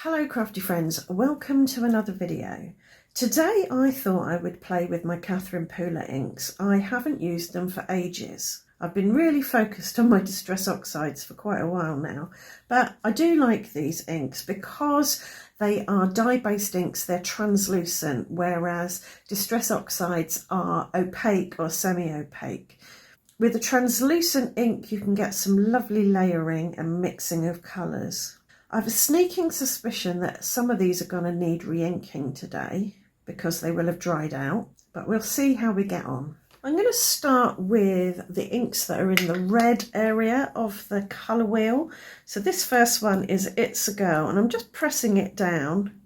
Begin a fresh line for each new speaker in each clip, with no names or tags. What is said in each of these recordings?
Hello crafty friends, welcome to another video. Today I thought I would play with my Catherine Pooler inks. I haven't used them for ages. I've been really focused on my Distress Oxides for quite a while now, but I do like these inks because they are dye-based inks, they're translucent, whereas Distress Oxides are opaque or semi-opaque. With a translucent ink you can get some lovely layering and mixing of colours. I have a sneaking suspicion that some of these are going to need re-inking today because they will have dried out, but we'll see how we get on. I'm going to start with the inks that are in the red area of the colour wheel. So this first one is It's a Girl, and I'm just pressing it down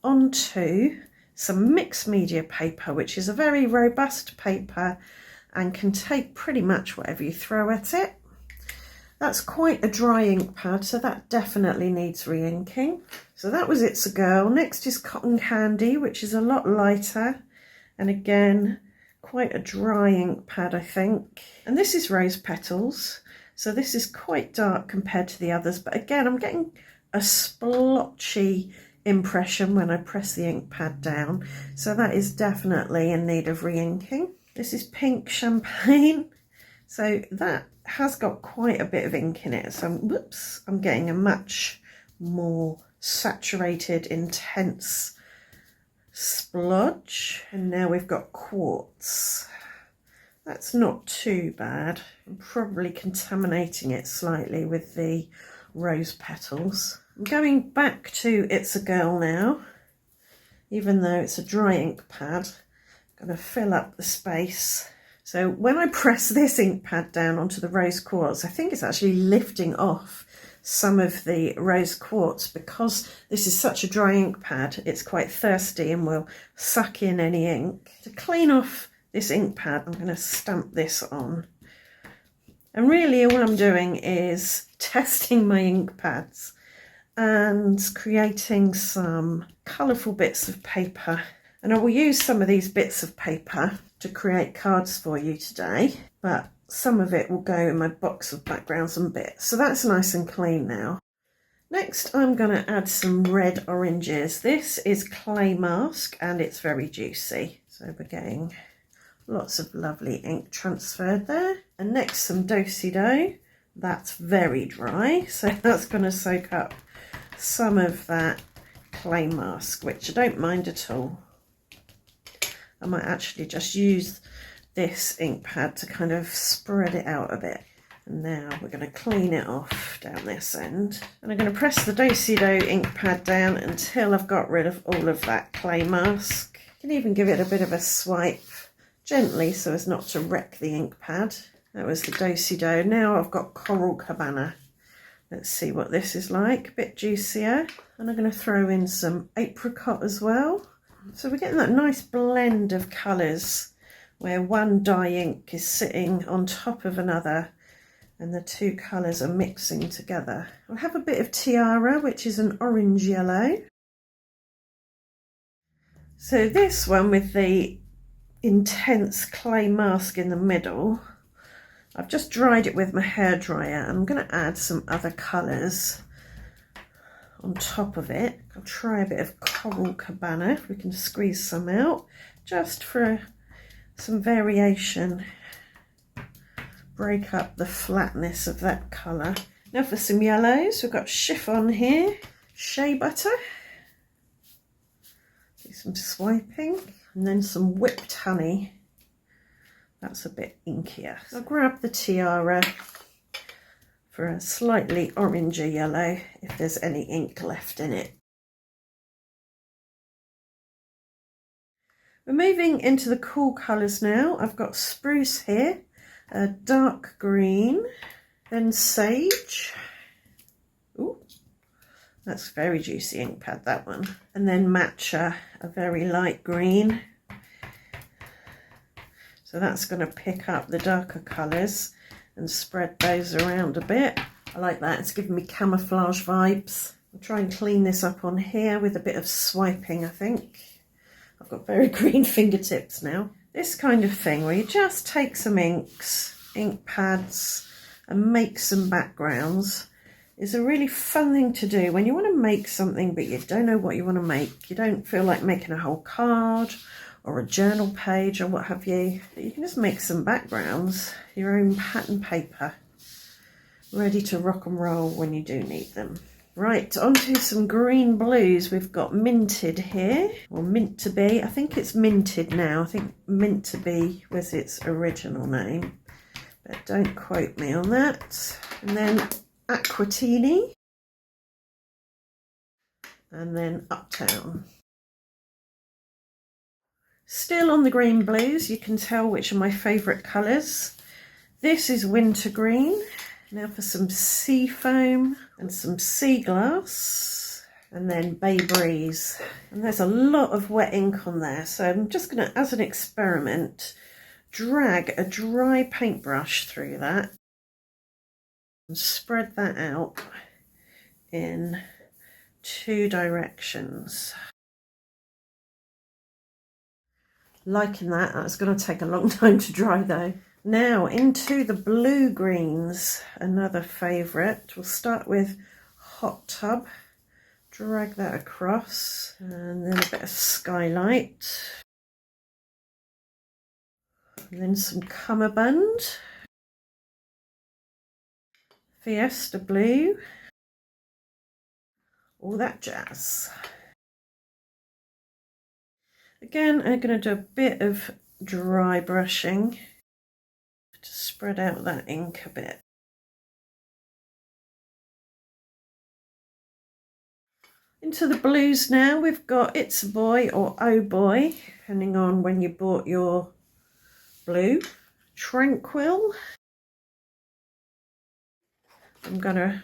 onto some mixed media paper, which is a very robust paper and can take pretty much whatever you throw at it. That's quite a dry ink pad, so that definitely needs re-inking. So that was It's a Girl. Next is Cotton Candy, which is a lot lighter, and again, quite a dry ink pad, I think. And this is Rose Petals. So this is quite dark compared to the others, but again, I'm getting a splotchy impression when I press the ink pad down. So that is definitely in need of re-inking. This is Pink Champagne. So that has got quite a bit of ink in it, so I'm getting a much more saturated, intense splodge. And now we've got Quartz. That's not too bad. I'm probably contaminating it slightly with the Rose Petals. I'm going back to It's a Girl now, even though it's a dry ink pad. I'm going to fill up the space. So when I press this ink pad down onto the Rose Quartz, I think it's actually lifting off some of the Rose Quartz because this is such a dry ink pad. It's quite thirsty and will suck in any ink. To clean off this ink pad, I'm going to stamp this on. And really all I'm doing is testing my ink pads and creating some colourful bits of paper. And I will use some of these bits of paper to create cards for you today, but some of it will go in my box of backgrounds and bits. So that's nice and clean now. Next, I'm going to add some red oranges. This is Clay Mask and it's very juicy. So we're getting lots of lovely ink transferred there. And next, some Do-Si-Do. That's very dry, so that's going to soak up some of that clay mask, which I don't mind at all. I might actually just use this ink pad to kind of spread it out a bit. And now we're going to clean it off down this end. And I'm going to press the Do-Si-Do ink pad down until I've got rid of all of that clay mask. You can even give it a bit of a swipe gently so as not to wreck the ink pad. That was the Do-Si-Do. Now I've got Coral Cabana. Let's see what this is like, a bit juicier. And I'm going to throw in some apricot as well. So we're getting that nice blend of colours where one dye ink is sitting on top of another and the two colours are mixing together. I'll have a bit of Tiara, which is an orange yellow. So this one with the intense clay mask in the middle, I've just dried it with my hairdryer and I'm going to add some other colours on top of it. I'll try a bit of Coral Cabana if we can squeeze some out, just for some variation. Break up the flatness of that colour. Now for some yellows, we've got Chiffon here, Shea Butter. Do some swiping, and then some Whipped Honey. That's a bit inkier. I'll grab the Tiara for a slightly oranger yellow if there's any ink left in it. We're moving into the cool colours now. I've got Spruce here, a dark green, then Sage. Ooh, that's very juicy ink pad, that one. And then Matcha, a very light green. So that's going to pick up the darker colours and spread those around a bit. I like that, it's giving me camouflage vibes. I'll try and clean this up on here with a bit of swiping, I think. I've got very green fingertips now. This kind of thing where you just take some inks, ink pads, and make some backgrounds is a really fun thing to do when you want to make something but you don't know what you want to make. You don't feel like making a whole card or a journal page or what have you. You can just make some backgrounds, your own pattern paper, ready to rock and roll when you do need them. Right, onto some green blues. We've got Minted here, or Mint to Be. I think it's Minted now. I think Mint to Be was its original name, but don't quote me on that. And then Aquatini, and then Uptown. Still on the green blues, you can tell which are my favourite colours. This is Winter Green. Now for some sea foam and some sea glass, and then Bay Breeze. And there's a lot of wet ink on there, so I'm just going to, as an experiment, drag a dry paintbrush through that and spread that out in 2 directions. Liking that. That's going to take a long time to dry though. Now into the blue greens, another favourite. We'll start with Hot Tub, drag that across, and then a bit of Skylight, and then some Cummerbund, Fiesta Blue, all that jazz. Again, I'm going to do a bit of dry brushing to spread out that ink a bit. Into the blues now, we've got It's a Boy or Oh Boy, depending on when you bought your blue. Tranquil. I'm going to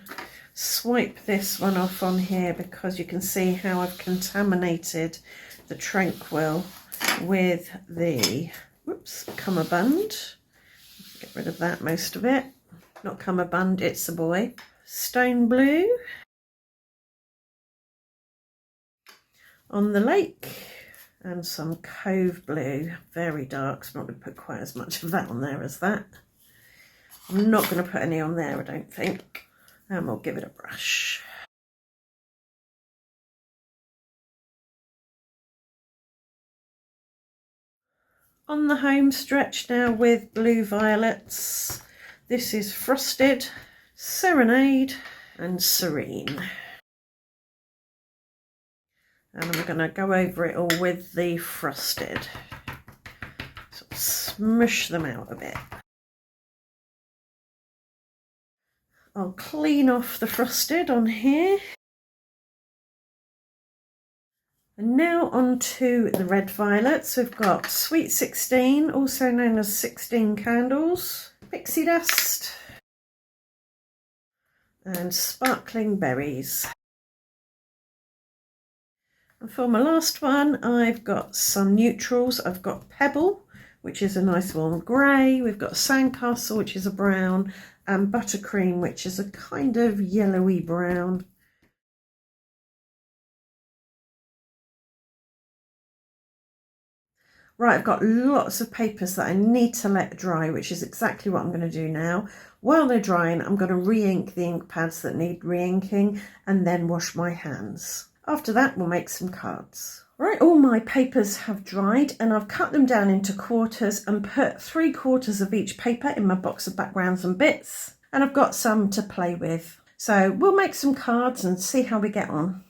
swipe this one off on here because you can see how I've contaminated the Tranquil with the Cummerbund. Get rid of that, most of it. Not Cummerbund, It's a Boy. Stone Blue. On the Lake. And some Cove Blue. Very dark, so I'm not going to put quite as much of that on there as that. I'm not going to put any on there, I don't think. And we'll give it a brush. On the home stretch now with Blue Violets. This is Frosted, Serenade and Serene. And I'm going to go over it all with the Frosted. So smush them out a bit. I'll clean off the Frosted on here. And now on to the red violets. We've got Sweet 16, also known as 16 Candles, Pixie Dust, and Sparkling Berries. And for my last one, I've got some neutrals. I've got Pebble, which is a nice warm grey. We've got Sandcastle, which is a brown, and Buttercream, which is a kind of yellowy brown. Right, I've got lots of papers that I need to let dry, which is exactly what I'm going to do now. While they're drying, I'm going to re-ink the ink pads that need re-inking and then wash my hands. After that, we'll make some cards. Right, all my papers have dried and I've cut them down into quarters and put 3/4 of each paper in my box of backgrounds and bits. And I've got some to play with. So we'll make some cards and see how we get on.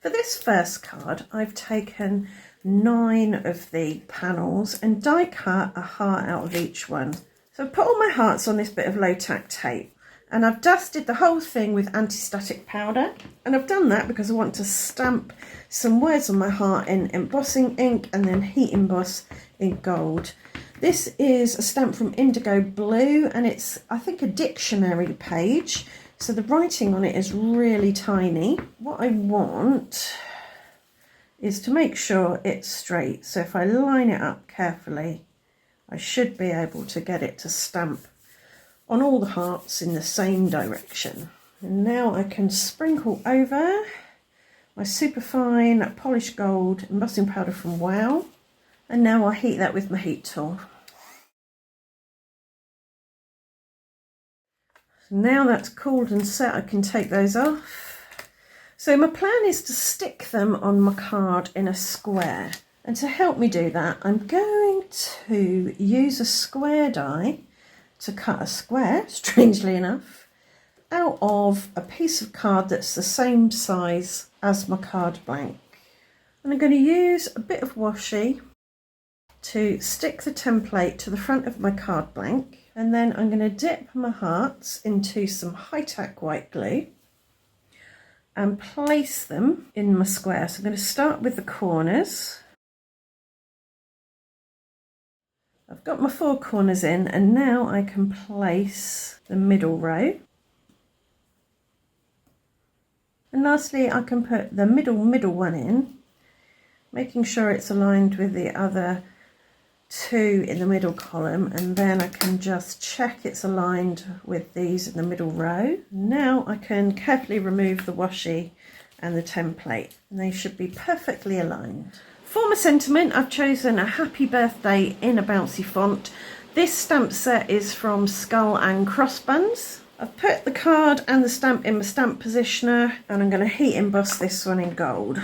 For this first card, I've taken 9 of the panels and die cut a heart out of each one. So I've put all my hearts on this bit of low tack tape and I've dusted the whole thing with anti-static powder, and I've done that because I want to stamp some words on my heart in embossing ink and then heat emboss in gold. This is a stamp from Indigo Blue and it's, I think, a dictionary page, so the writing on it is really tiny. What I want is to make sure it's straight. So if I line it up carefully, I should be able to get it to stamp on all the hearts in the same direction. And now I can sprinkle over my superfine polished gold embossing powder from Wow. And now I'll heat that with my heat tool. Now that's cooled and set, I can take those off. So my plan is to stick them on my card in a square. And to help me do that, I'm going to use a square die to cut a square, strangely enough, out of a piece of card that's the same size as my card blank. And I'm going to use a bit of washi to stick the template to the front of my card blank, and then I'm going to dip my hearts into some high-tack white glue and place them in my square. So I'm going to start with the corners. I've got my 4 corners in, and now I can place the middle row. And lastly, I can put the middle one in, making sure it's aligned with the other 2 in the middle column, and then I can just check it's aligned with these in the middle row. Now I can carefully remove the washi and the template, and they should be perfectly aligned. For my sentiment, I've chosen a happy birthday in a bouncy font. This stamp set is from Skull and Crossbones. I've put the card and the stamp in my stamp positioner, and I'm going to heat emboss this one in gold.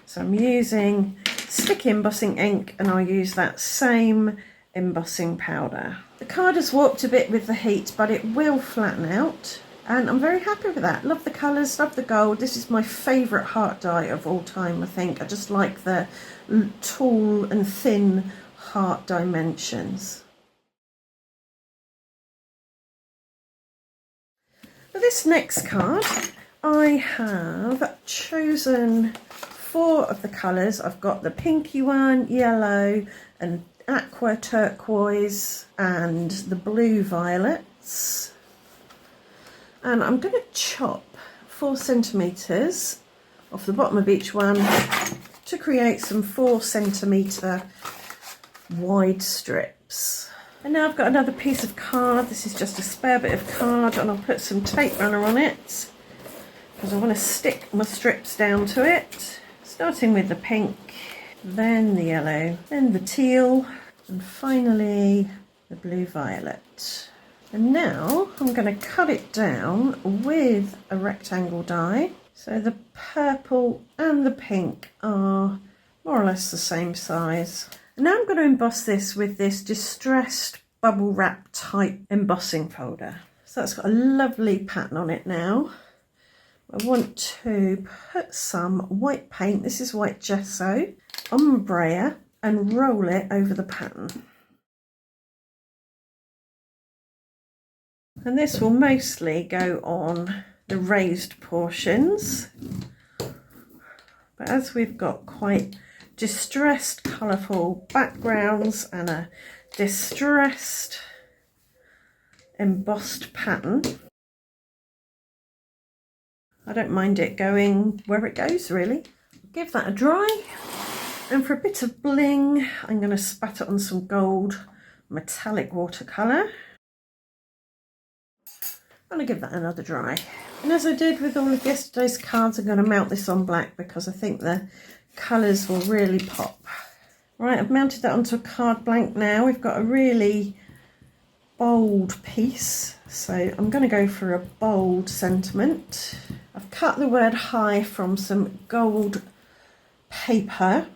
So I'm using sticky embossing ink, and I'll use that same embossing powder. The card has warped a bit with the heat, but it will flatten out, and I'm very happy with that. Love the colours, love the gold. This is my favourite heart die of all time, I think. I just like the tall and thin heart dimensions. For this next card, I have chosen 4 of the colours. I've got the pinky one, yellow, and aqua turquoise, and the blue violets. And I'm going to chop 4 centimetres off the bottom of each one to create some 4 centimetre wide strips. And now I've got another piece of card. This is just a spare bit of card, and I'll put some tape runner on it because I want to stick my strips down to it. Starting with the pink, then the yellow, then the teal, and finally the blue violet. And now I'm going to cut it down with a rectangle die. So the purple and the pink are more or less the same size. And now I'm going to emboss this with this distressed bubble wrap type embossing folder. So that's got a lovely pattern on it now. I want to put some white paint, this is white gesso, on my brayer and roll it over the pattern. And this will mostly go on the raised portions. But as we've got quite distressed colourful backgrounds and a distressed embossed pattern, I don't mind it going where it goes, really. Give that a dry, and for a bit of bling, I'm going to spatter on some gold metallic watercolour. I'm going to give that another dry. And as I did with all of yesterday's cards, I'm going to mount this on black because I think the colours will really pop. Right, I've mounted that onto a card blank now. We've got a really bold piece, so I'm going to go for a bold sentiment. I've cut the word high from some gold paper,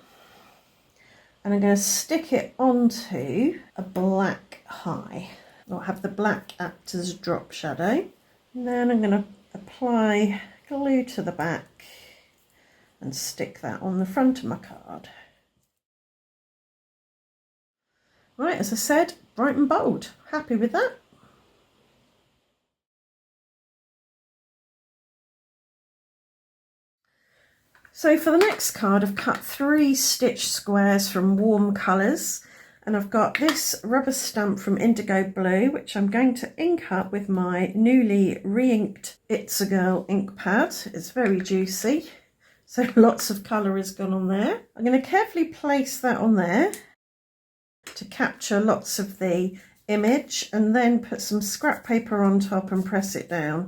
and I'm going to stick it onto a black high. I'll have the black act as a drop shadow. And then I'm going to apply glue to the back and stick that on the front of my card. Right, as I said, bright and bold. Happy with that. So for the next card, I've cut 3 stitch squares from warm colours, and I've got this rubber stamp from Indigo Blue, which I'm going to ink up with my newly re-inked It's a Girl ink pad. It's very juicy, so lots of colour has gone on there. I'm going to carefully place that on there to capture lots of the image, and then put some scrap paper on top and press it down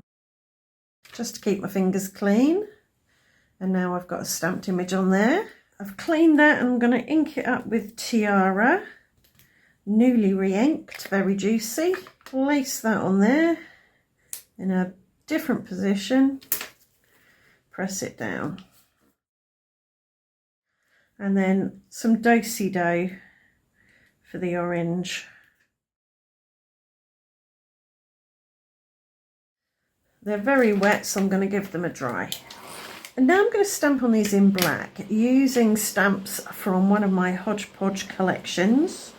just to keep my fingers clean. And now I've got a stamped image on there. I've cleaned that, and I'm going to ink it up with Tiara, newly re-inked, very juicy. Place that on there, in a different position, press it down. And then some do-si-do for the orange. They're very wet, so I'm going to give them a dry. And now I'm going to stamp on these in black using stamps from one of my hodgepodge collections.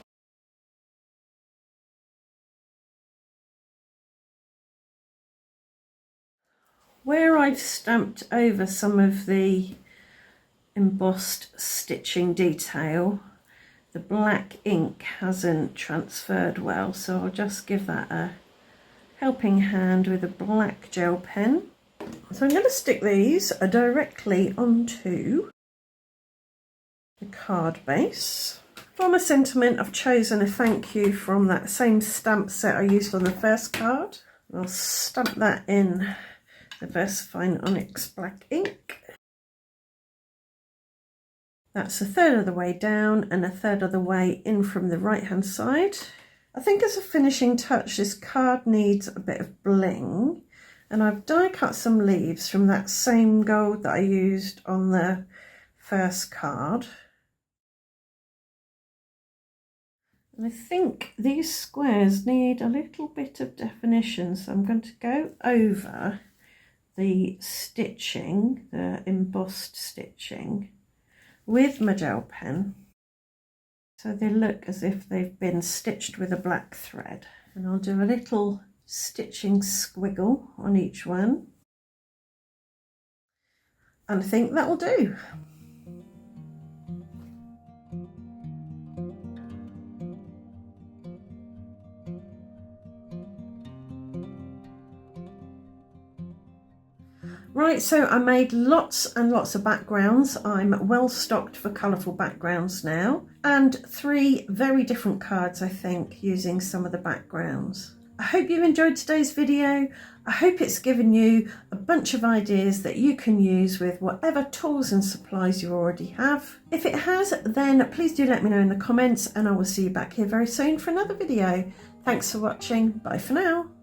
Where I've stamped over some of the embossed stitching detail, the black ink hasn't transferred well, so I'll just give that a helping hand with a black gel pen. So I'm going to stick these directly onto the card base. For my sentiment, I've chosen a thank you from that same stamp set I used on the first card. I'll stamp that in the VersaFine Onyx black ink. That's a third of the way down and a third of the way in from the right hand side. I think as a finishing touch, this card needs a bit of bling, and I've die cut some leaves from that same gold that I used on the first card. And I think these squares need a little bit of definition, so I'm going to go over the stitching, the embossed stitching, with my gel pen, so they look as if they've been stitched with a black thread. And I'll do a little stitching squiggle on each one, and I think that'll do. Right, so I made lots and lots of backgrounds. I'm well stocked for colourful backgrounds now, and 3 very different cards, I think, using some of the backgrounds. I hope you enjoyed today's video. I hope it's given you a bunch of ideas that you can use with whatever tools and supplies you already have. If it has, then please do let me know in the comments, and I will see you back here very soon for another video. Thanks for watching. Bye for now.